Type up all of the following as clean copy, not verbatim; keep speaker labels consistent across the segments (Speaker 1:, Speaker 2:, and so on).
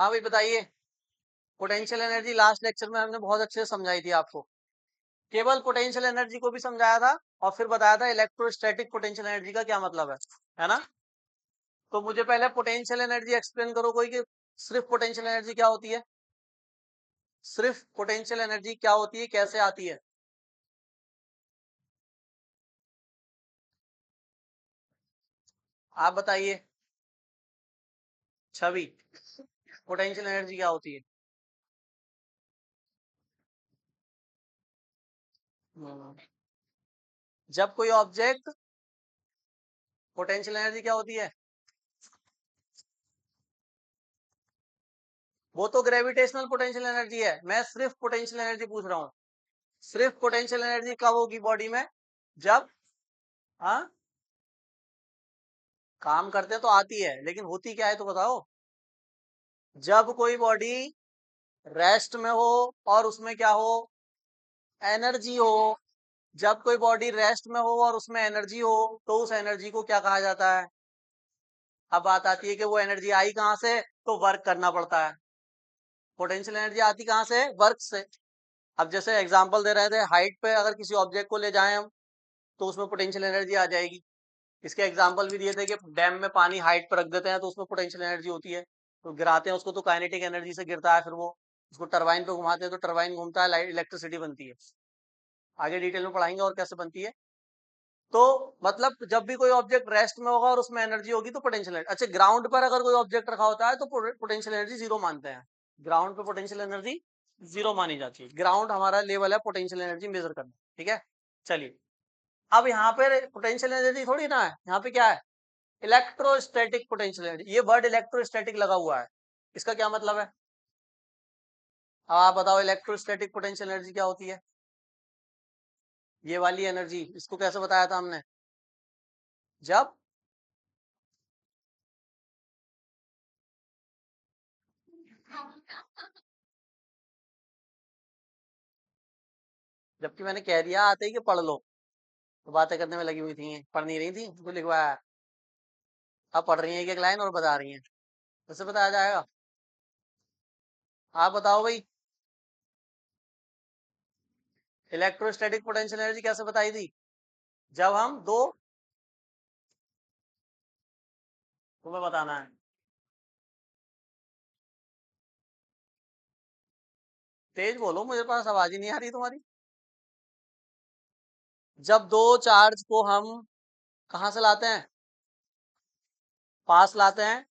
Speaker 1: हाँ भाई बताइए। पोटेंशियल एनर्जी लास्ट लेक्चर में हमने बहुत अच्छे से समझाई थी आपको। केवल पोटेंशियल एनर्जी को भी समझाया था और फिर बताया था इलेक्ट्रोस्टैटिक पोटेंशियल एनर्जी का क्या मतलब है ना। तो मुझे पहले पोटेंशियल एनर्जी एक्सप्लेन करो कोई कि सिर्फ पोटेंशियल एनर्जी क्या होती है। सिर्फ पोटेंशियल एनर्जी क्या होती है, कैसे आती है। आप बताइए। छवि, पोटेंशियल एनर्जी क्या होती है। हम्म, जब कोई ऑब्जेक्ट, पोटेंशियल एनर्जी क्या होती है। वो तो ग्रेविटेशनल पोटेंशियल एनर्जी है, मैं सिर्फ पोटेंशियल एनर्जी पूछ रहा हूँ। सिर्फ पोटेंशियल एनर्जी कब होगी बॉडी में, जब, हाँ, काम करते तो आती है लेकिन होती क्या है तो बताओ। जब कोई बॉडी रेस्ट में हो और उसमें क्या हो, एनर्जी हो। जब कोई बॉडी रेस्ट में हो और उसमें एनर्जी हो तो उस एनर्जी को क्या कहा जाता है। अब बात आती है कि वो एनर्जी आई कहां से, तो वर्क करना पड़ता है। पोटेंशियल एनर्जी आती कहां से, वर्क से। अब जैसे एग्जांपल दे रहे थे, हाइट पे अगर किसी ऑब्जेक्ट को ले जाएं हम तो उसमें पोटेंशियल एनर्जी आ जाएगी। इसके एग्जांपल भी दिए थे कि डैम में पानी हाइट पर रख देते हैं तो उसमें पोटेंशियल एनर्जी होती है। तो गिराते हैं उसको तो काइनेटिक एनर्जी से गिरता है, फिर वो उसको टरबाइन पे घुमाते हैं तो टरबाइन घूमता है, लाइट इलेक्ट्रिसिटी बनती है। आगे डिटेल में पढ़ाएंगे और कैसे बनती है। तो मतलब जब भी कोई ऑब्जेक्ट रेस्ट में होगा और उसमें एनर्जी होगी तो पोटेंशियल एनर्जी। अच्छा, ग्राउंड पर अगर कोई ऑब्जेक्ट रखा होता है तो पोटेंशियल एनर्जी जीरो मानते हैं। ग्राउंड पे पोटेंशियल एनर्जी जीरो मानी जाती है। ग्राउंड हमारा लेवल है पोटेंशियल एनर्जी मेजर करना। ठीक है, चलिए। अब यहाँ पे पोटेंशियल एनर्जी थोड़ी ना है, यहाँ पे क्या है, इलेक्ट्रोस्टैटिक पोटेंशियल एनर्जी। ये वर्ड इलेक्ट्रोस्टैटिक लगा हुआ है, इसका क्या मतलब है। अब आप बताओ इलेक्ट्रोस्टैटिक पोटेंशियल एनर्जी क्या होती है। ये वाली एनर्जी, इसको कैसे बताया था हमने, जब, जबकि मैंने कह दिया आते ही कि पढ़ लो, तो बातें करने में लगी हुई थी, पढ़ नहीं रही थी तो लिखवाया। अब पढ़ रही है एक लाइन और बता रही है, कैसे बताया जाएगा। आप बताओ भाई, इलेक्ट्रोस्टैटिक पोटेंशियल एनर्जी कैसे बताई थी। जब हम दो, तुम्हें बताना है। तेज बोलो, मुझे पास आवाज ही नहीं आ रही तुम्हारी। जब दो चार्ज को हम कहां से लाते हैं, पास लाते हैं,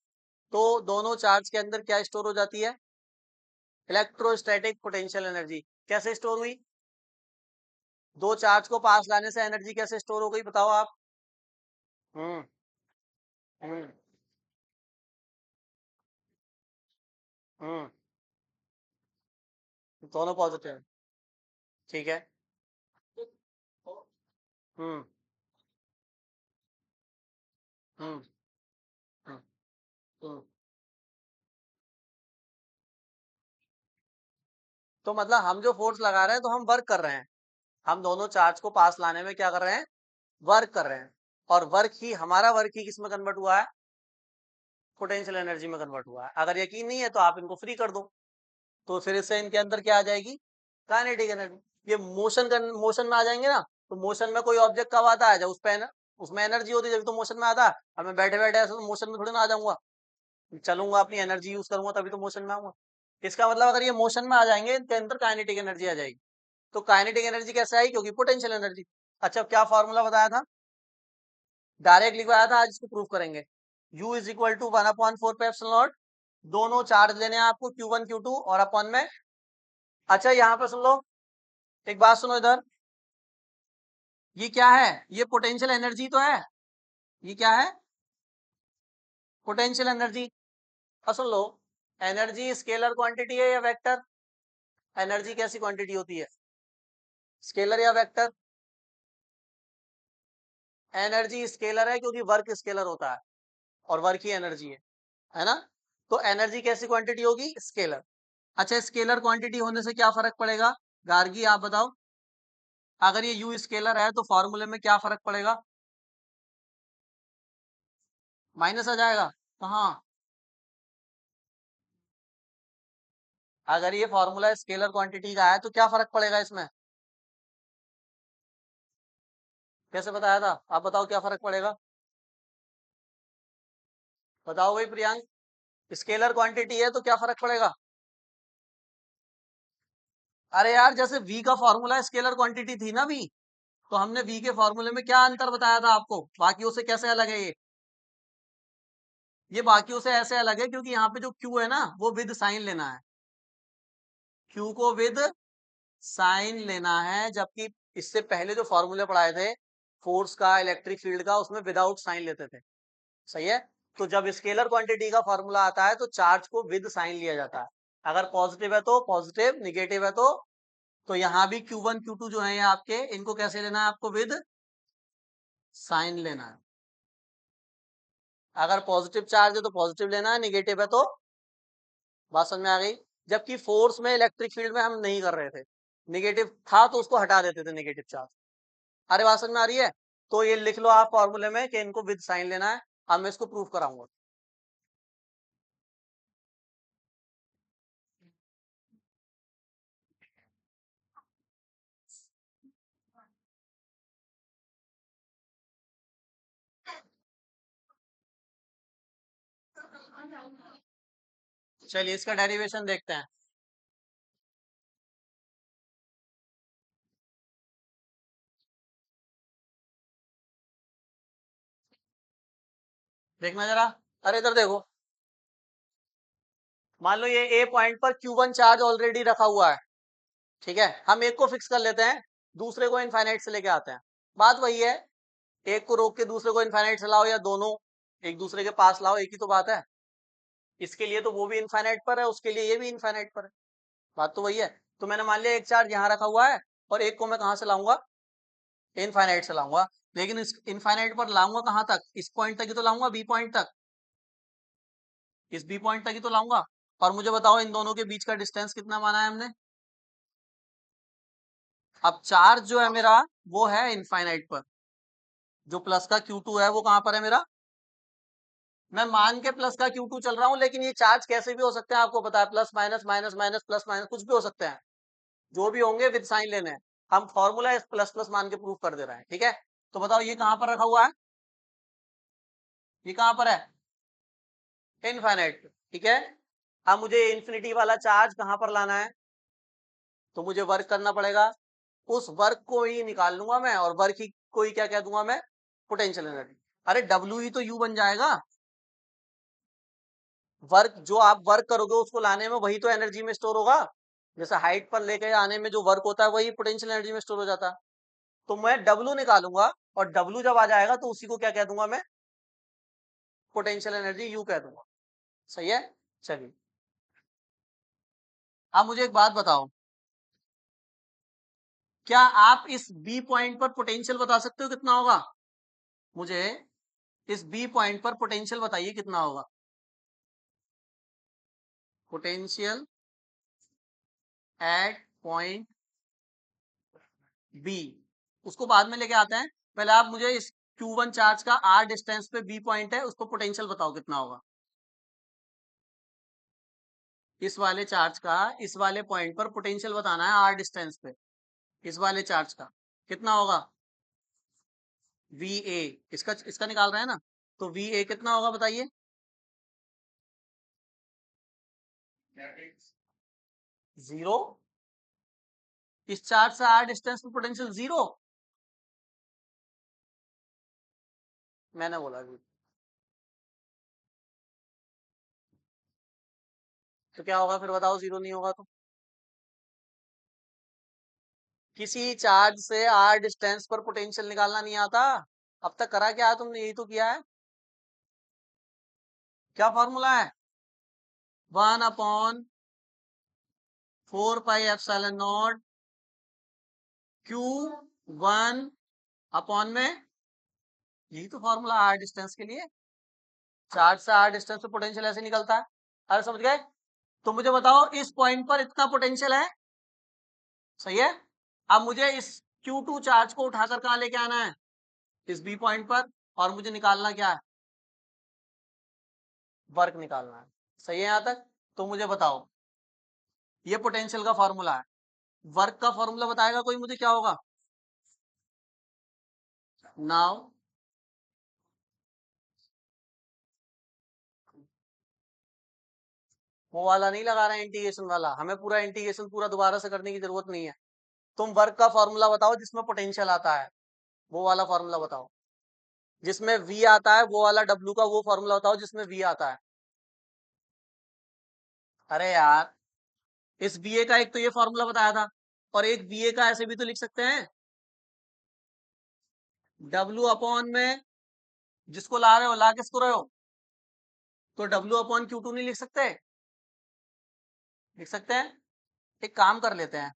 Speaker 1: तो दोनों चार्ज के अंदर क्या स्टोर हो जाती है, इलेक्ट्रोस्टैटिक पोटेंशियल एनर्जी। कैसे स्टोर हुई, दो चार्ज को पास लाने से एनर्जी कैसे स्टोर हो गई, बताओ आप। हम्म हम्म हम्म दोनों पॉजिटिव, ठीक है। हम्म हम्म हम्म हम्म। तो मतलब हम जो फोर्स लगा रहे हैं तो हम वर्क कर रहे हैं। हम दोनों चार्ज को पास लाने में क्या कर रहे हैं, वर्क कर रहे हैं। और वर्क ही, हमारा वर्क ही किस में कन्वर्ट हुआ है, पोटेंशियल एनर्जी में कन्वर्ट हुआ है। अगर यकीन नहीं है तो आप इनको फ्री कर दो, तो फिर इससे इनके अंदर क्या आ जाएगी, काइनेटिक एनर्जी। ये मोशन में आ जाएंगे ना। तो मोशन में कोई ऑब्जेक्ट कब आता है, जब उस पे उसमें एनर्जी होती है, जब तो मोशन में आता है। अब मैं बैठे बैठे ऐसे तो मोशन में थोड़ी ना आ जाऊंगा, चलूंगा अपनी एनर्जी यूज करूंगा तभी तो मोशन में आऊंगा। इसका मतलब अगर ये मोशन में आ जाएंगे इनके अंदर काइनेटिक एनर्जी आ जाएगी। तो काइनेटिक एनर्जी कैसे आई, क्योंकि पोटेंशियल एनर्जी। अच्छा, क्या फॉर्मूला बताया था, डायरेक्ट लिखवाया था, आज इसको प्रूव करेंगे। U इज इक्वल टू 1/4 दोनों चार्ज लेने हैं आपको, Q1 Q2 और अपॉन में। अच्छा यहाँ पे सुन लो, एक बात सुनो इधर, ये क्या है, ये पोटेंशियल एनर्जी तो है। ये क्या है, पोटेंशियल एनर्जी। और सुन लो, एनर्जी स्केलर क्वांटिटी है या वेक्टर। एनर्जी कैसी क्वांटिटी होती है, स्केलर या वेक्टर। एनर्जी स्केलर है क्योंकि वर्क स्केलर होता है और वर्क ही एनर्जी है ना। तो एनर्जी कैसी क्वांटिटी होगी, स्केलर। अच्छा, स्केलर क्वांटिटी होने से क्या फर्क पड़ेगा, गार्गी आप बताओ। अगर ये यू स्केलर है तो फॉर्मूले में क्या फर्क पड़ेगा, माइनस आ जाएगा कहाँ। अगर ये फॉर्मूला स्केलर क्वांटिटी का है तो क्या फर्क पड़ेगा इसमें? कैसे बताया था? आप बताओ क्या फर्क पड़ेगा? बताओ भाई प्रियांक, स्केलर क्वांटिटी है तो क्या फर्क पड़ेगा? अरे यार, जैसे v का फॉर्मूला स्केलर क्वांटिटी थी ना v, तो हमने v के फॉर्मूले में क्या अंतर बताया था आपको? बाकियों से कैसे अलग है ये बाकियों से ऐसे अलग है क्योंकि यहाँ पे जो q है ना वो विद साइन लेना है। q को विद साइन लेना है, जबकि इससे पहले जो फॉर्मूले पढ़ाए थे फोर्स का, इलेक्ट्रिक फील्ड का, उसमें विदाउट साइन लेते थे। सही है। तो जब स्केलर क्वांटिटी का फॉर्मूला आता है तो चार्ज को विद साइन लिया जाता है। अगर पॉजिटिव है तो पॉजिटिव, निगेटिव है तो यहाँ भी Q1 Q2 जो है ये आपके, इनको कैसे लेना है आपको? विद साइन लेना है। अगर पॉजिटिव चार्ज है तो पॉजिटिव लेना है, निगेटिव है तो, बात समझ में आ गई? जबकि फोर्स में, इलेक्ट्रिक फील्ड में हम नहीं कर रहे थे, निगेटिव था तो उसको हटा देते थे निगेटिव चार्ज। अरे बात समझ में आ रही है? तो ये लिख लो आप फॉर्मूले में कि इनको विद साइन लेना है। अब मैं इसको प्रूव कराऊंगा। चलिए इसका डेरिवेशन देखते हैं। देखना जरा। अरे इधर देखो, मान लो ये ए पॉइंट पर Q1 चार्ज ऑलरेडी रखा हुआ है। ठीक है, हम एक को फिक्स कर लेते हैं, दूसरे को इनफाइनाइट से लेके आते हैं। बात वही है, एक को रोक के दूसरे को इनफाइनाइट से लाओ, या दोनों एक दूसरे के पास लाओ, एक ही तो बात है। इसके लिए तो वो भी इनफाइनाइट पर है, उसके लिए ये भी इनफाइनाइट पर है। बात तो वही है। तो मैंने मान लिया एक चार्ज यहाँ रखा हुआ है और एक को मैं कहाँ से लाऊंगा? इनफाइनाइट से लाऊंगा। लेकिन इस इनफाइनाइट पर लाऊंगा कहाँ तक? इस पॉइंट तक ही तो लाऊंगा, बी पॉइंट तक। इस बी पॉइंट तक ही तो लाऊंगा। और मुझे बताओ इन दोनों के बीच का डिस्टेंस कितना माना है हमने? अब चार्ज जो है मेरा वो है इनफाइनाइट पर, जो प्लस का Q2 है वो कहां पर है मेरा? मैं मान के प्लस का Q2 चल रहा हूं, लेकिन ये चार्ज कैसे भी हो सकते हैं आपको पता है, plus minus, minus minus, plus minus, कुछ भी हो सकते हैं। जो भी होंगे विद साइन लेने हैं। हम फॉर्मूला प्लस प्लस मान के प्रूव कर दे रहे हैं। ठीक है, तो बताओ ये कहां पर रखा हुआ है? ये कहां पर है? इनफाइनाइट। ठीक है, अब मुझे इन्फिनिटी वाला चार्ज कहां पर लाना है? तो मुझे वर्क करना पड़ेगा, उस वर्क को ही निकाल लूंगा मैं, और वर्क ही को ही क्या कह दूंगा मैं? Potential energy. अरे डब्ल्यू ही तो यू बन जाएगा। वर्क जो आप वर्क करोगे उसको लाने में वही तो एनर्जी में स्टोर होगा। जैसे हाइट पर लेके आने में जो वर्क होता है वही पोटेंशियल एनर्जी में स्टोर हो जाता है। तो मैं डब्ल्यू निकालूंगा, और डब्ल्यू जब आ जाएगा तो उसी को क्या कह दूंगा मैं? पोटेंशियल एनर्जी यू कह दूंगा। सही है। चलिए, आप मुझे एक बात बताओ, क्या आप इस बी पॉइंट पर पोटेंशियल बता सकते हो कितना होगा? मुझे इस बी पॉइंट पर पोटेंशियल बताइए कितना होगा? पोटेंशियल एट पॉइंट बी, उसको बाद में लेके आते हैं। पहले आप मुझे इस Q1 चार्ज का r डिस्टेंस पे बी पॉइंट है, उसको पोटेंशियल बताओ कितना होगा? इस वाले चार्ज का इस वाले पॉइंट पर पोटेंशियल बताना है r डिस्टेंस पे, इस वाले चार्ज का कितना होगा? VA, इसका इसका निकाल रहे हैं ना, तो VA कितना होगा बताइए? जीरो। इस चार्ज से r डिस्टेंस पे पोटेंशियल जीरो। मैंने बोला जी। तो क्या होगा फिर बताओ, जीरो नहीं होगा तो? किसी चार्ज से r डिस्टेंस पर पोटेंशियल निकालना नहीं आता। अब तक करा क्या है तुमने? यही तो किया है। क्या फॉर्मूला है? 1/4 pi epsilon not Q1 upon में, यही तो फॉर्मूला r डिस्टेंस के लिए। चार्ज से r डिस्टेंस पे पोटेंशियल ऐसे निकलता है। अरे समझ गए? तो मुझे बताओ इस पॉइंट पर इतना पोटेंशियल है। सही है। अब मुझे इस Q2 चार्ज को उठाकर कहां लेके आना है? इस बी पॉइंट पर। और मुझे निकालना क्या है? वर्क निकालना है। सही है यहां तक? तो मुझे बताओ, ये पोटेंशियल का फॉर्मूला है। वर्क का फॉर्मूला बताएगा कोई मुझे क्या होगा? नाउ वो वाला नहीं लगा रहे हैं, इंटीग्रेशन वाला, हमें पूरा इंटीग्रेशन पूरा दोबारा से करने की जरूरत नहीं है। तुम वर्क का फॉर्मूला बताओ जिसमें पोटेंशियल आता है, वो वाला फॉर्मूला बताओ। जिसमें V आता है वो वाला W का वो फॉर्मूला बताओ जिसमें V आता है। अरे यार, इस BA का एक तो ये फॉर्मूला बताया था, और एक BA का ऐसे भी तो लिख सकते हैं, W अपॉन में जिसको ला रहे हो, ला किसको रहे हो, तो W अपॉन Q2 नहीं लिख सकते? लिख सकते हैं। एक काम कर लेते हैं,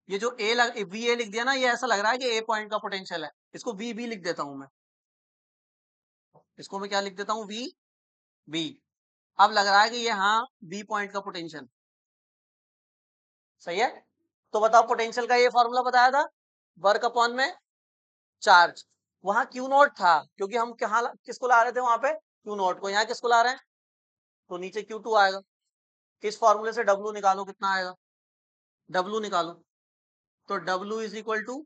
Speaker 1: ये जो VA लिख दिया ना, ये ऐसा लग रहा है कि A पॉइंट का पोटेंशियल है, इसको VB लिख देता हूं मैं। इसको मैं क्या लिख देता हूँ? VB। अब लग रहा है कि ये हाँ B पॉइंट का पोटेंशियल सही है। तो बताओ, पोटेंशियल का ये फॉर्मूला बताया था, वर्क अपॉन में चार्ज। वहां क्यू नॉट था, क्योंकि हम किसको ला रहे थे वहां पे? क्यू नॉट को। यहाँ किसको ला रहे हैं? तो नीचे Q2 आएगा। इस फॉर्मूले से W निकालो, कितना आएगा? W निकालो, तो W is equal to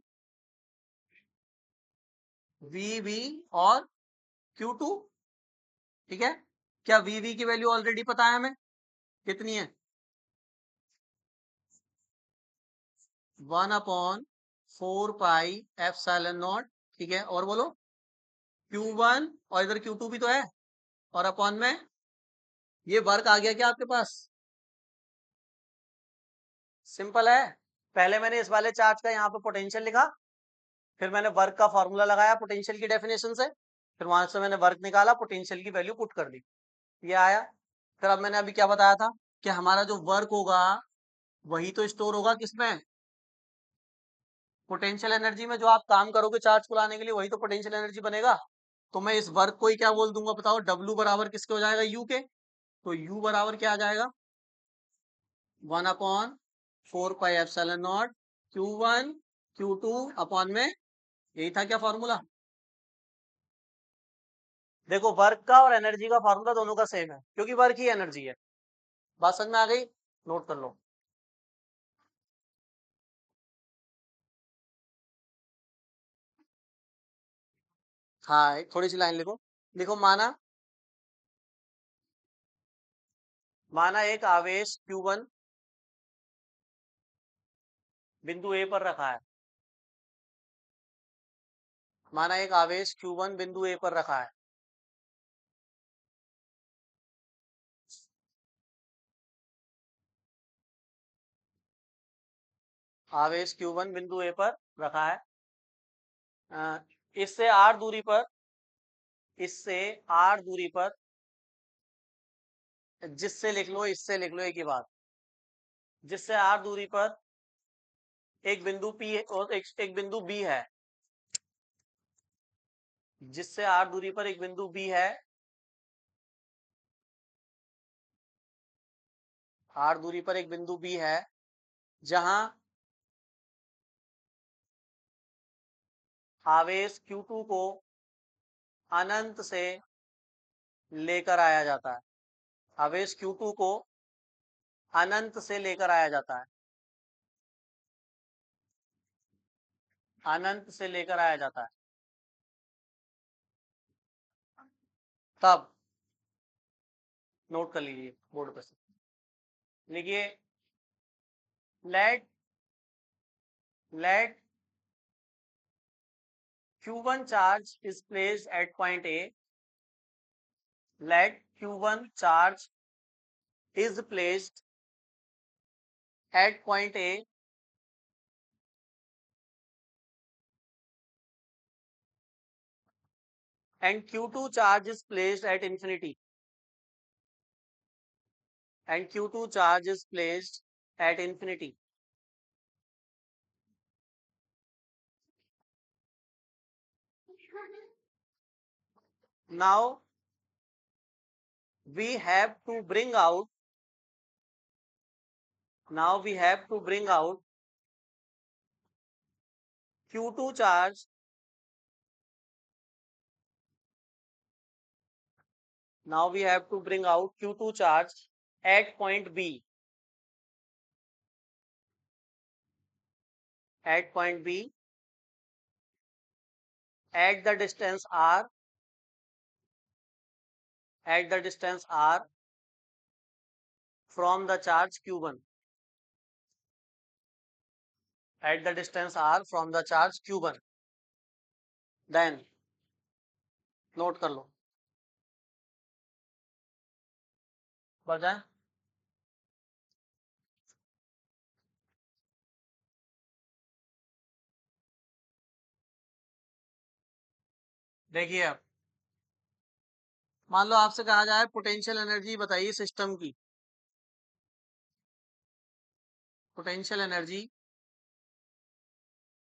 Speaker 1: VB और Q2। ठीक है। क्या VB की वैल्यू ऑलरेडी पता है हमें? कितनी है? 1/4 पाई एप्सिलॉन नॉट। ठीक है, और बोलो Q1, और इधर Q2 भी तो है, और अपॉन में ये वर्क आ गया क्या आपके पास? सिंपल है। पहले मैंने इस वाले चार्ज का यहाँ पे पोटेंशियल लिखा, फिर मैंने वर्क का फॉर्मूला लगाया पोटेंशियल की डेफिनेशन से, फिर वहां से मैंने वर्क निकाला, पोटेंशियल की वैल्यू पुट कर दी, ये आया। फिर अब मैंने अभी क्या बताया था कि हमारा जो वर्क होगा वही तो स्टोर होगा किसमें? पोटेंशियल एनर्जी में। जो आप काम करोगे चार्ज को लाने के लिए, वही तो पोटेंशियल एनर्जी बनेगा। तो मैं इस वर्क को ही क्या बोल दूंगा बताओ? W बराबर किसके हो जाएगा? U के। तो U बराबर क्या आ जाएगा? 1/4 pi epsilon not Q1 Q2 upon में, यही था क्या फॉर्मूला? देखो, वर्क का और एनर्जी का फॉर्मूला दोनों का सेम है, क्योंकि वर्क ही एनर्जी है। बात समझ में आ गई? नोट कर लो। हाँ, एक थोड़ी सी लाइन लिखो। लिखो, माना माना एक आवेश Q1 बिंदु A पर रखा है। माना एक आवेश Q1 बिंदु A पर रखा है। आवेश Q1 बिंदु A पर रखा है। अ, इससे R दूरी पर, इससे R दूरी पर, जिससे लिख लो, इससे लिख लो एक ही बात, जिससे R दूरी पर एक बिंदु P है और एक बिंदु B है। जिससे R दूरी पर एक बिंदु B है, R दूरी पर एक बिंदु B है, जहां आवेश Q2 को अनंत से लेकर आया जाता है। आवेश Q2 को अनंत से लेकर आया जाता है। अनंत से लेकर आया जाता है। तब नोट कर लीजिए बोर्ड पर से, लिखिए, let let Q1 charge is placed at point A. Let Q1 charge is placed at point A and Q2 charge is placed at infinity. And Q2 charge is placed at infinity. Now we have to bring out. Now we have to bring out Q2 charge. Now we have to bring out Q2 charge at point B. at point B at the distance r from the charge q1 at the distance r from the charge q1 then note कर लो बढ़ जाए देखिए अब मान लो आपसे कहा जाए potential energy बताइए सिस्टम की potential energy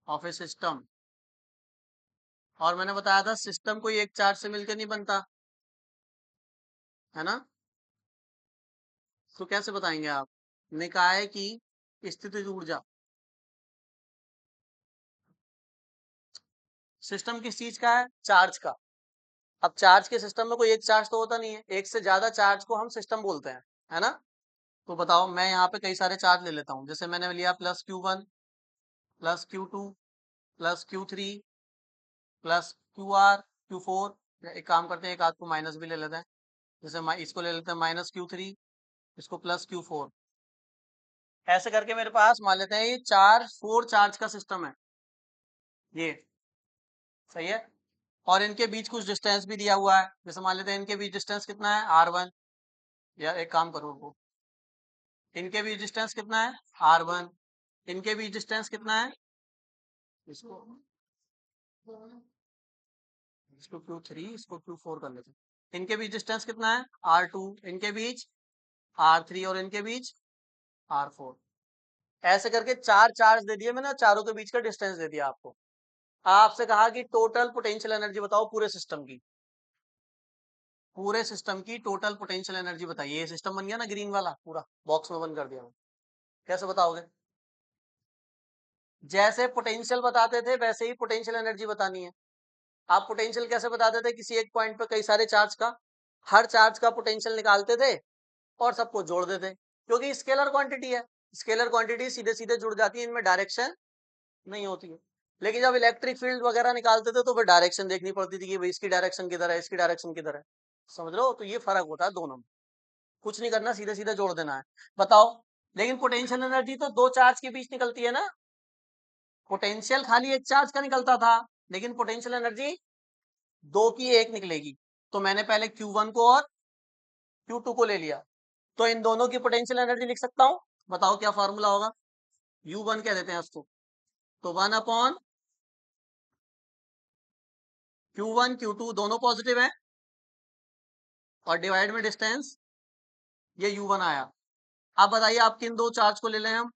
Speaker 1: of A system और मैंने बताया था सिस्टम कोई एक चार्ज से मिलकर नहीं बनता है ना तो कैसे बताएंगे आप निकाय की स्थितिज ऊर्जा सिस्टम किस चीज का है चार्ज का अब चार्ज के सिस्टम में कोई एक चार्ज तो होता नहीं है एक से ज्यादा चार्ज को हम सिस्टम बोलते हैं है ना तो बताओ मैं यहाँ पे कई सारे चार्ज ले लेता हूँ जैसे मैंने लिया +q1 +q2 +q3 +qr q4 एक काम करते हैं एक आध को माइनस भी ले लेते हैं जैसे इसको ले लेते हैं -q3 इसको +q4 ऐसे करके मेरे पास मान लेते हैं ये 4 चार्ज का सिस्टम है ये सही है और इनके बीच कुछ डिस्टेंस भी दिया हुआ है जैसे मान लेते हैं इनके बीच डिस्टेंस कितना है r1 या एक काम करो वो इनके बीच डिस्टेंस कितना है r1 इनके बीच डिस्टेंस कितना है इसको इसको q3 इसको q4 कर लेते हैं इनके बीच डिस्टेंस कितना है r2 इनके बीच r3 और इनके बीच r4 ऐसे करके 4 चार्ज दे दिए मैंने चारों के बीच का डिस्टेंस दे दिया आपको आपसे कहा कि टोटल पोटेंशियल एनर्जी बताओ पूरे सिस्टम की टोटल पोटेंशियल एनर्जी बताइए ये सिस्टम बन गया ना ग्रीन वाला पूरा बॉक्स में बंद कर दिया कैसे बताओगे जैसे पोटेंशियल बताते थे वैसे ही पोटेंशियल एनर्जी बतानी है आप पोटेंशियल कैसे बताते थे किसी एक पॉइंट पे कई सारे चार्ज का हर चार्ज का पोटेंशियल निकालते थे और सबको जोड़ देते क्योंकि स्केलर क्वांटिटी है स्केलर क्वांटिटी सीधे सीधे जुड़ जाती है इनमें डायरेक्शन नहीं होती है लेकिन जब इलेक्ट्रिक फील्ड वगैरह निकालते थे तो फिर डायरेक्शन देखनी पड़ती थी कि भाई इसकी डायरेक्शन किधर है इसकी डायरेक्शन किधर है समझ रहे हो तो ये फर्क होता है दोनों में कुछ नहीं करना सीधे सीधे जोड़ देना है बताओ लेकिन पोटेंशियल एनर्जी तो दो चार्ज के बीच निकलती है ना पोटेंशियल खाली एक चार्ज का निकलता था लेकिन पोटेंशियल एनर्जी दो की एक निकलेगी तो मैंने पहले Q1 को और Q2 को ले लिया तो इन दोनों की पोटेंशियल एनर्जी लिख सकता हूं बताओ क्या फॉर्मूला होगा U1 कह देते हैं उसको तो 1 अपॉन Q1 Q2 दोनों पॉजिटिव है और डिवाइड में डिस्टेंस ये U1 आया अब बताइए आप किन दो चार्ज को ले लें हम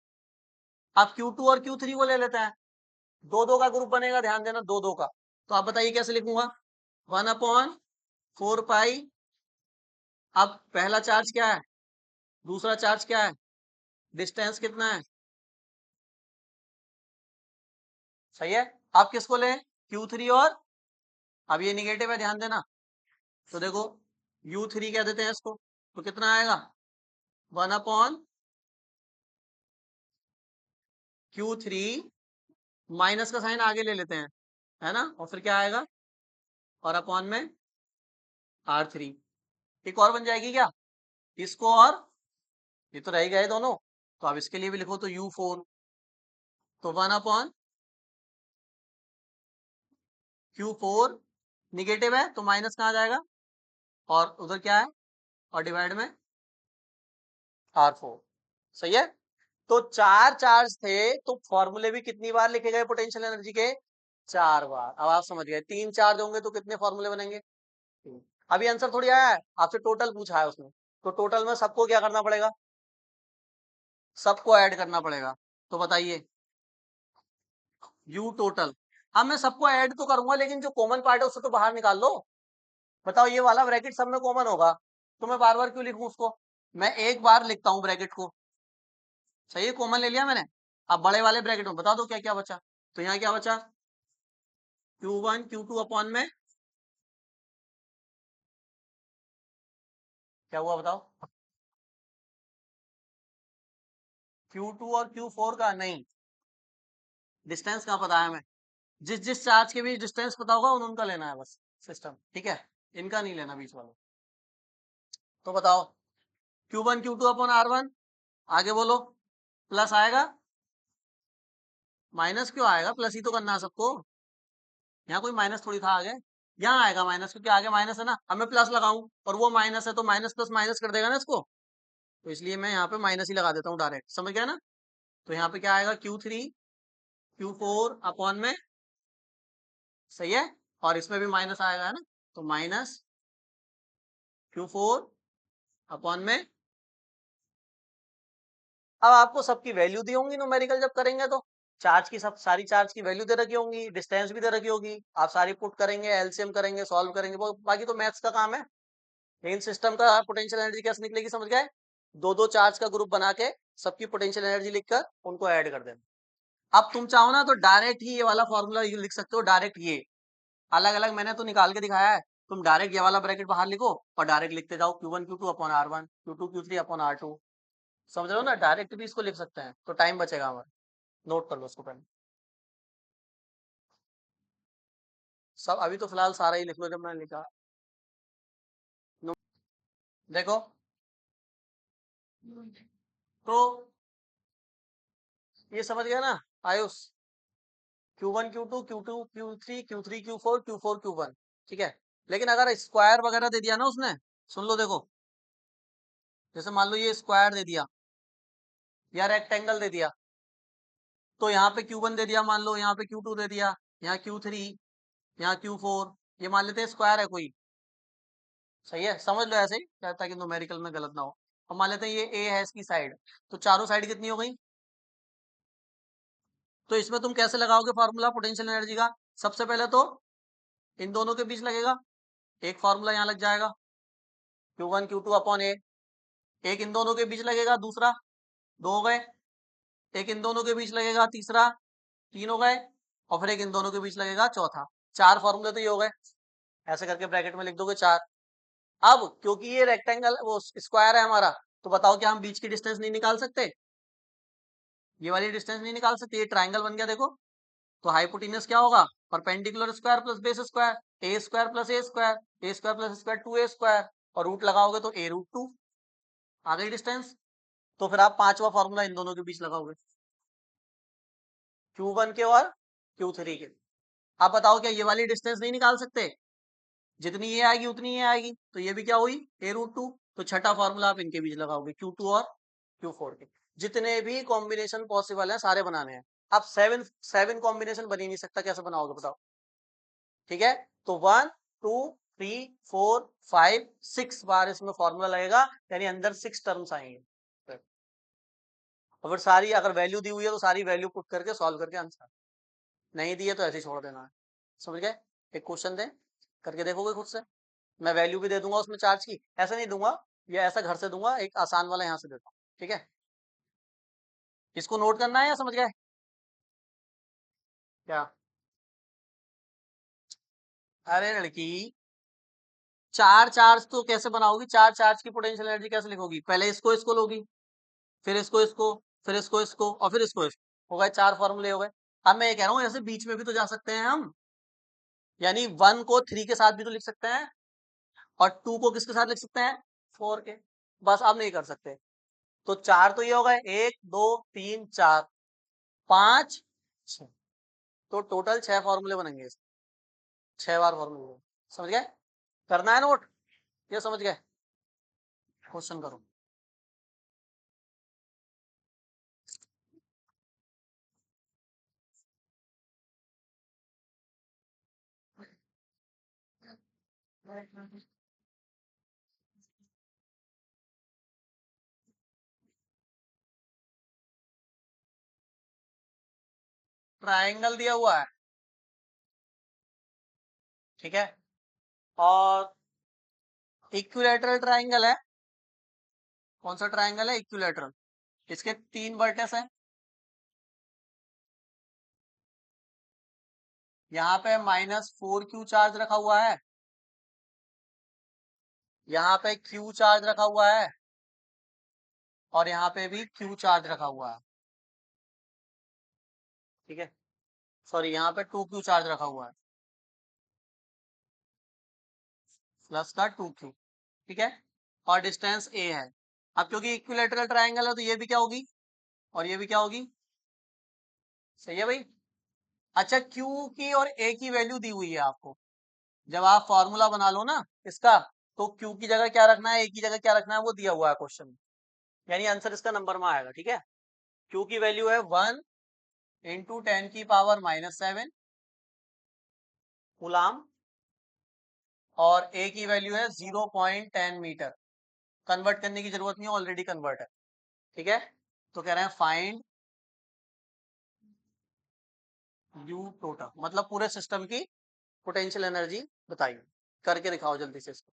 Speaker 1: आप Q2 और Q3 को ले लेते हैं दो दो का ग्रुप बनेगा ध्यान देना दो दो का तो आप बताइए कैसे लिखूंगा 1/4 पाई अब पहला चार्ज क्या है दूसरा चार्ज क्या है डिस्टेंस कितना है सही है आप किसको लें Q3 और अब ये निगेटिव है ध्यान देना तो देखो U3 कह देते हैं इसको तो कितना आएगा 1/Q3 माइनस का साइन आगे ले लेते हैं है ना और फिर क्या आएगा और अपॉन में R3 एक और बन जाएगी क्या इसको और ये तो रह गए दोनों तो अब इसके लिए भी लिखो तो U4 तो 1/Q4 निगेटिव है तो माइनस कहाँ जाएगा और उधर क्या है और डिवाइड में R4 सही है तो चार चार्ज थे तो फॉर्मूले भी कितनी बार लिखे गए पोटेंशियल एनर्जी के 4 बार अब आप समझ गए 3 चार्ज होंगे तो कितने फॉर्मूले बनेंगे अभी आंसर थोड़ी आया है आपसे टोटल पूछा है उसने तो टोटल में सबको क्या करना पड़ेगा सबको ऐड करना पड़ेगा तो बताइए यू टोटल अब मैं सबको ऐड तो करूंगा लेकिन जो कॉमन पार्ट है उससे तो बाहर निकाल लो बताओ ये वाला ब्रैकेट सब में कॉमन होगा तो मैं बार बार क्यों लिखूं उसको मैं एक बार लिखता हूं ब्रैकेट को सही है कॉमन ले लिया मैंने अब बड़े वाले ब्रैकेट में बता दो क्या क्या बचा तो यहाँ क्या बचा Q1 Q2 अपॉन में क्या हुआ बताओ Q2 और Q4 का नहीं डिस्टेंस कहाँ पता है हमें? जिस जिस चार्ज के बीच डिस्टेंस पता होगा उनका लेना है बस सिस्टम, ठीक है, इनका नहीं लेना बीच वाला। तो बताओ Q1 Q2 अपॉन R1, आगे बोलो, प्लस आएगा, माइनस क्यों आएगा? प्लस ही तो करना है सबको, यहाँ कोई माइनस थोड़ी था आगे, यहाँ आएगा माइनस क्योंकि आगे माइनस है ना। अब मैं प्लस लगाऊं और वो माइनस है तो माइनस प्लस माइनस कर देगा ना इसको, तो इसलिए मैं यहाँ पे माइनस ही लगा देता हूँ डायरेक्ट, समझ गया ना। तो यहाँ पे क्या आएगा, Q3 Q4 अपॉन में, सही है, और इसमें भी माइनस आएगा है ना, तो माइनस Q4 अपॉन में। अब आपको सबकी वैल्यू दी होंगी न्यूमेरिकल जब करेंगे तो, चार्ज की सब सारी चार्ज की वैल्यू दे रखी होंगी, डिस्टेंस भी दे रखी होगी, आप सारी पुट करेंगे, एलसीएम करेंगे, सॉल्व करेंगे, बाकी तो मैथ्स का काम है। लेकिन सिस्टम का पोटेंशियल एनर्जी कैसे निकलेगी समझ गए? दो दो चार्ज का ग्रुप बना के सबकी पोटेंशियल एनर्जी लिखकर उनको ऐड कर देना। अब तुम चाहो ना तो डायरेक्ट ही ये वाला फॉर्मूला लिख सकते हो, डायरेक्ट ये अलग अलग मैंने तो निकाल के दिखाया है, तुम डायरेक्ट ये वाला ब्रैकेट बाहर लिखो और डायरेक्ट लिखते जाओ Q1 Q2 upon R1, Q2 Q3 upon R2, समझ रहे हो ना, डायरेक्ट भी इसको लिख सकते हैं तो टाइम बचेगा हमारा। नोट कर लो उसको पहले, सब अभी तो फिलहाल सारा ही लिख लो जब मैंने लिखा। नो- देखो, तो ये समझ गया ना Ayush, Q1 Q2 Q2 Q3 Q3 Q4 Q4 Q1, ठीक है। लेकिन अगर स्क्वायर वगैरह दे दिया ना उसने, सुन लो देखो, जैसे मान लो ये स्क्वायर दे दिया या रेक्टेंगल दे दिया, तो यहाँ पे Q1 दे दिया मान लो, यहाँ पे Q2 दे दिया, यहाँ Q3, यहाँ Q4, ये मान लेते हैं स्क्वायर है कोई, सही है, समझ लो ऐसे ही ताकि न्यूमेरिकल में गलत ना हो। अब मान लेते हैं ये A है इसकी साइड, तो चारों साइड कितनी हो गई? तो इसमें तुम कैसे लगाओगे फॉर्मूला पोटेंशियल एनर्जी का? सबसे पहले तो इन दोनों के बीच लगेगा, एक फॉर्मूला यहाँ लग जाएगा, Q1 Q2 अपॉन A, एक इन दोनों के बीच लगेगा दूसरा, दो हो गए, एक इन दोनों के बीच लगेगा तीसरा, तीन हो गए, और फिर एक इन दोनों के बीच लगेगा चौथा, चार फॉर्मूले तो ये हो गए, ऐसे करके ब्रैकेट में लिख दोगे चार। अब क्योंकि ये रेक्टेंगल वो स्क्वायर है हमारा, तो बताओ क्या हम बीच की डिस्टेंस नहीं निकाल सकते? ये वाली डिस्टेंस नहीं निकाल सकते? ये ट्राइंगल बन गया देखो, तो हाइपोटेन्यूस क्या होगा? Perpendicular square plus base square, A square plus A square, A square plus square 2a square, और रूट लगाओगे तो a√2 आ गई डिस्टेंस। तो फिर आप पांचवा फॉर्मूला इन दोनों के बीच लगाओगे, Q1 के और Q3 के। आप बताओ क्या ये वाली डिस्टेंस नहीं निकाल सकते? जितनी ये आएगी उतनी ये आएगी, तो ये भी क्या हुई, a√2। तो छठा फॉर्मूला आप इनके बीच लगाओगे, Q2 और Q4 के। जितने भी कॉम्बिनेशन पॉसिबल है सारे बनाने हैं। अब सेवन सेवन कॉम्बिनेशन बन ही नहीं सकता, कैसे बनाओगे बताओ? ठीक है, तो 1 2 3 4 5 6 बार इसमें फॉर्मूला लगेगा, यानी अंदर 6 टर्म्स आएंगे। और फिर सारी अगर वैल्यू दी हुई है तो सारी वैल्यू पुट करके सॉल्व करके आंसर, नहीं दी है तो ऐसे ही छोड़ देना है। समझ गए? एक क्वेश्चन दे, करके देखोगे खुद से, मैं वैल्यू भी दे दूंगा उसमें चार्ज की, ऐसे नहीं दूंगा, ये ऐसा घर से दूंगा, एक आसान वाला यहाँ से देता हूँ, ठीक है। इसको नोट करना है या समझ गए क्या? अरे लड़की, चार चार्ज तो कैसे बनाओगी? चार चार्ज की पोटेंशियल एनर्जी कैसे लिखोगी? पहले इसको लोगी, फिर इसको, फिर इसको और फिर इसको हो गए, चार फॉर्मूले हो गए। अब मैं ये कह रहा हूँ ऐसे बीच में भी तो जा सकते हैं हम, यानी 1 को 3 के साथ भी तो लिख सकते हैं, और 2 को किसके साथ लिख सकते हैं? 4 के। बस अब नहीं कर सकते, तो चार तो ये हो गए, 1 2 3 4 5 6, तो टोटल 6 फॉर्मूले बनेंगे इसके, 6 बार फॉर्मूले। समझ गए? करना है नोट, ये समझ गए? क्वेश्चन करो। ट्राइंगल दिया हुआ है, ठीक है, और इक्विलैटरल ट्राइंगल है। कौन सा ट्राइंगल है? इक्विलैटरल। इसके 3 वर्टेक्स हैं, यहाँ पे -4q चार्ज रखा हुआ है, यहाँ पे q चार्ज रखा हुआ है, और यहाँ पे भी q चार्ज रखा हुआ है, ठीक है। सॉरी यहाँ पे 2q चार्ज रखा हुआ है, प्लस का 2q, ठीक है, और डिस्टेंस a है। अब क्योंकि इक्विलेटरल ट्रायंगल है तो ये भी क्या होगी और ये भी क्या होगी, सही है भाई। अच्छा q की और a की वैल्यू दी हुई है आपको, जब आप फॉर्मूला बना लो ना इसका, तो q की जगह क्या रखना है, a की जगह क्या रखना है, वो दिया हुआ है क्वेश्चन में, यानी आंसर इसका नंबर में आएगा, ठीक है। q की वैल्यू है 1 इंटू 10⁻⁻⁷ कूलाम, और a की वैल्यू है 0.10 मीटर। कन्वर्ट करने की जरूरत नहीं है, ऑलरेडी कन्वर्ट है, ठीक है। तो कह रहे हैं फाइंड यू टोटल, मतलब पूरे सिस्टम की पोटेंशियल एनर्जी बताइए, करके दिखाओ जल्दी से इसको।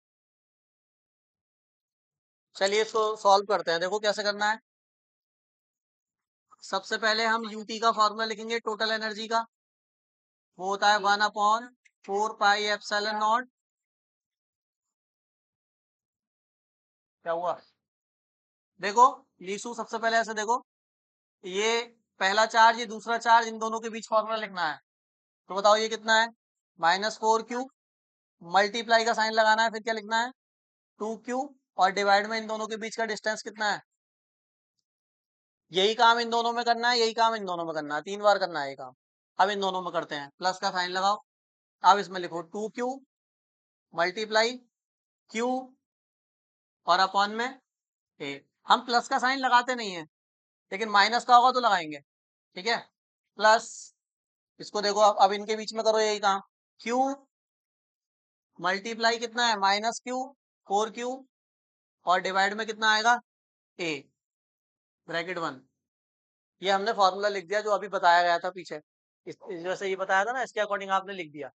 Speaker 1: चलिए इसको सॉल्व करते हैं, देखो कैसे करना है। सबसे पहले हम यूटी का फॉर्मूला लिखेंगे टोटल एनर्जी का, वो होता है 1/4πε0। क्या हुआ, देखो लीसू सबसे पहले ऐसे देखो, ये पहला चार्ज ये दूसरा चार्ज, इन दोनों के बीच फॉर्मूला लिखना है, तो बताओ ये कितना है, -4q, मल्टीप्लाई का साइन लगाना है, फिर क्या लिखना है 2q, और डिवाइड में इन दोनों के बीच का डिस्टेंस कितना है। यही काम इन दोनों में करना है, यही काम इन दोनों में करना है, 3 बार करना है ये काम। अब इन दोनों में करते हैं, प्लस का साइन लगाओ, अब इसमें लिखो 2q मल्टीप्लाई q और अपॉन में a। हम प्लस का साइन लगाते नहीं है, लेकिन माइनस का होगा तो लगाएंगे, ठीक है। प्लस इसको देखो, अब इनके बीच में करो यही काम, q मल्टीप्लाई कितना है -q 4q, और डिवाइड में कितना आएगा a ब्रैकेट 1। ये हमने फॉर्मूला लिख दिया जो अभी बताया गया था पीछे, जैसे ये बताया था ना, इसके अकॉर्डिंग आपने लिख दिया।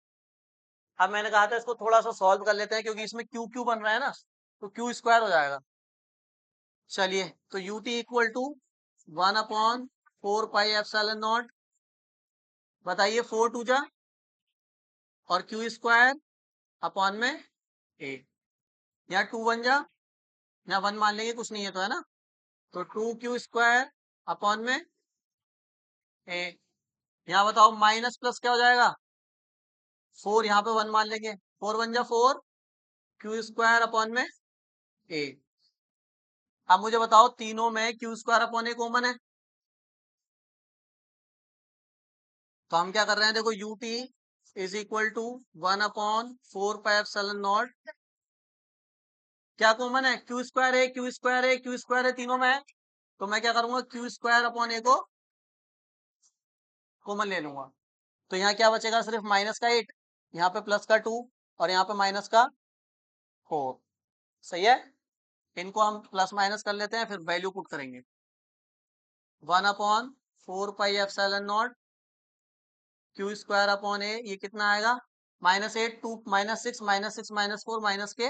Speaker 1: अब मैंने कहा था इसको थोड़ा सा सॉल्व कर लेते हैं, क्योंकि इसमें क्यू क्यू बन रहा है ना, तो क्यू स्क्वायर हो जाएगा। चलिए तो यू टी इक्वल टू 1/4πε0, बताइए 4 टू जा और क्यू स्क्वायर अपॉन में ए, यहाँ 2 1 जा, यहाँ 1 मान लेंगे, कुछ नहीं है तो, है ना, तो 2q स्क्वायर अपॉन में ए। यहाँ बताओ माइनस प्लस क्या हो जाएगा, 4, यहाँ पे 1 मान लेंगे, 4 1 जा 4, क्यू स्क्वायर अपॉन में ए। अब मुझे बताओ तीनों में Q square upon A common है, तो हम क्या कर रहे हैं, देखो U T is equal to 1/4πε0, क्या कॉमन है, क्यू स्क्वायर है, क्यू स्क्वायर है, क्यू स्क्वायर है, तीनों में है, तो मैं क्या करूंगा क्यू स्क्वायर अपॉन ए को कॉमन ले लूंगा, तो यहाँ क्या बचेगा, सिर्फ माइनस का 8, यहाँ पे प्लस का 2, और यहाँ पे माइनस का 4, सही है। इनको हम प्लस माइनस कर लेते हैं, फिर वैल्यू पुट करेंगे, 1/4πε0 क्यू स्क्वायर अपॉन ए, ये कितना आएगा -8 2 -6 -6 -4 माइनस के।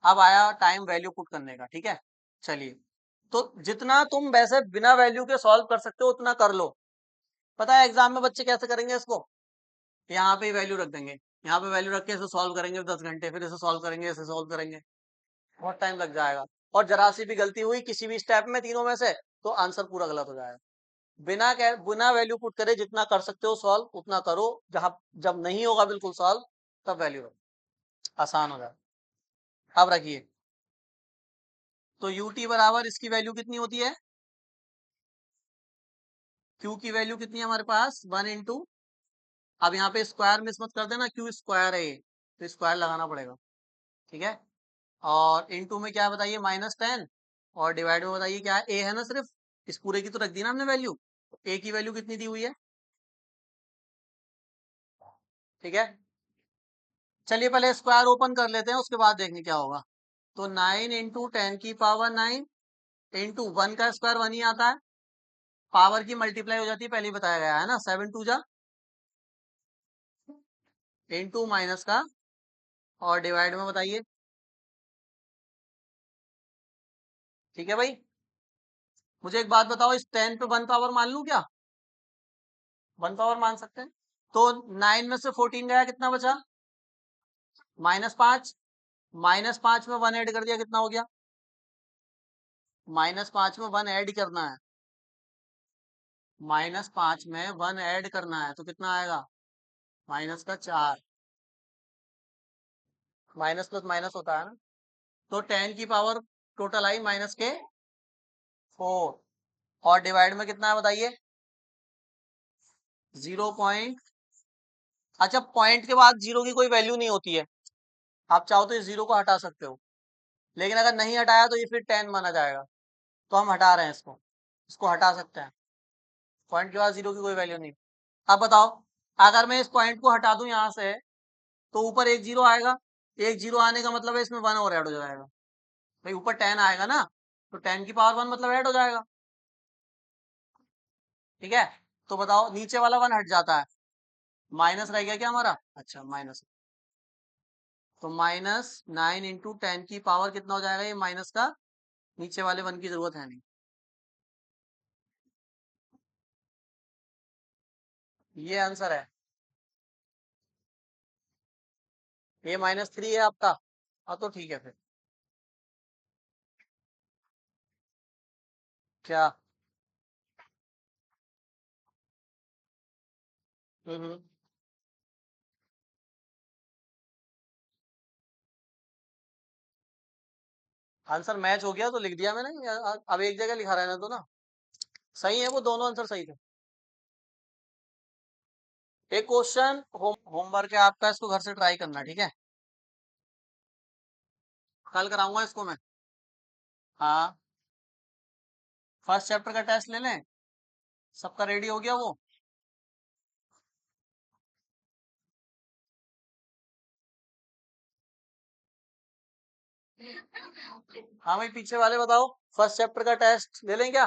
Speaker 1: अब आया टाइम वैल्यू पुट करने का, ठीक है। चलिए तो जितना तुम वैसे बिना वैल्यू के सॉल्व कर सकते हो उतना कर लो। पता है एग्जाम में बच्चे कैसे करेंगे इसको, यहाँ पे वैल्यू रख देंगे, यहाँ पे वैल्यू रख के इसे सॉल्व करेंगे 10 घंटे, फिर इसे सॉल्व करेंगे, इसे सॉल्व करेंगे, बहुत टाइम लग जाएगा, और जरा सी भी गलती हुई किसी भी स्टेप में तीनों में से, तो आंसर पूरा गलत हो जाएगा। बिना वैल्यू पुट करे जितना कर सकते हो सॉल्व उतना करो, जहां जब नहीं होगा बिल्कुल सॉल्व तब वैल्यू रखो, आसान हो जाए। अब रखिए, तो यू टी बराबर इसकी वैल्यू कितनी होती है, क्यू की वैल्यू कितनी है हमारे पास 1 इंटू, अब यहाँ पे स्क्वायर मिस मत कर देना, क्यू स्क्वायर है ये, तो स्क्वायर लगाना पड़ेगा, ठीक है। और इंटू में क्या है बताइए -10, और डिवाइड में बताइए क्या है, ए है ना सिर्फ, इस पूरे की तो रख दी ना हमने वैल्यू, ए की वैल्यू कितनी दी हुई है, ठीक है। चलिए पहले स्क्वायर ओपन कर लेते हैं, उसके बाद देखेंगे क्या होगा। तो 9 इंटू 10⁻9 इंटू 1 का स्क्वायर 1 ही आता है, पावर की मल्टीप्लाई हो जाती है, पहले ही बताया गया है ना, 7 2 जा इंटू माइनस का, और डिवाइड में बताइए, ठीक है भाई। मुझे एक बात बताओ, इस 10 पे 1 पावर मान लूं क्या, 1 पावर मान सकते हैं, तो 9 में से 14 गया, कितना बचा -5, -5 में 1 ऐड कर दिया, कितना हो गया, -5 में 1 ऐड करना है, -5 में 1 ऐड करना है तो कितना आएगा? माइनस का 4। माइनस प्लस माइनस होता है ना, तो 10 की पावर टोटल आई माइनस के 4। और डिवाइड में कितना है बताइए? 0 पॉइंट। अच्छा, पॉइंट के बाद जीरो की कोई वैल्यू नहीं होती है, आप चाहो तो इस जीरो को हटा सकते हो, लेकिन अगर नहीं हटाया तो ये फिर 10 माना जाएगा। तो हम हटा रहे हैं इसको हटा सकते हैं। पॉइंट के बाद जीरो की कोई वैल्यू नहीं। अब बताओ, अगर मैं इस पॉइंट को हटा दूं यहाँ से, तो ऊपर एक जीरो आएगा। एक जीरो आने का मतलब है इसमें 1 और ऐड हो जाएगा। भाई ऊपर 10 आएगा ना, तो 10 की पावर 1 मतलब ऐड हो जाएगा। ठीक है, तो बताओ नीचे वाला 1 हट जाता है, माइनस रह गया क्या हमारा? अच्छा, माइनस। तो -9 इंटू 10 की पावर कितना हो जाएगा ये माइनस का? नीचे वाले 1 की जरूरत है नहीं। ये आंसर है। ये -3 है आपका। हाँ तो ठीक है फिर। क्या? हम्म। आंसर मैच हो गया तो लिख दिया मैंने, अब एक जगह लिखा रहना तो ना। सही है, वो दोनों आंसर सही थे। एक क्वेश्चन होमवर्क है आपका, इसको घर से ट्राई करना, ठीक है? कल कराऊंगा इसको मैं। हाँ, फर्स्ट चैप्टर का टेस्ट ले लें। सबका रेडी हो गया वो? हाँ भाई, पीछे वाले बताओ, फर्स्ट चैप्टर का टेस्ट ले लें क्या?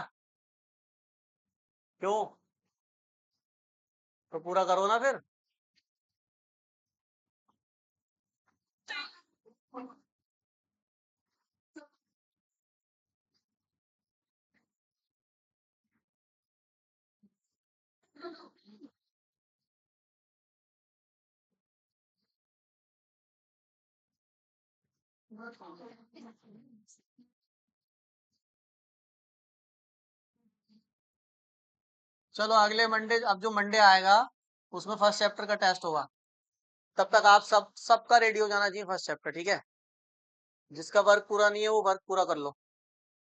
Speaker 1: क्यों? तो पूरा करो ना फिर। चलो अगले मंडे, अब जो मंडे आएगा उसमें फर्स्ट चैप्टर का टेस्ट होगा। तब तक आप सबका रेडी हो जाना चाहिए फर्स्ट चैप्टर, ठीक है? जिसका वर्क पूरा नहीं है वो वर्क पूरा कर लो।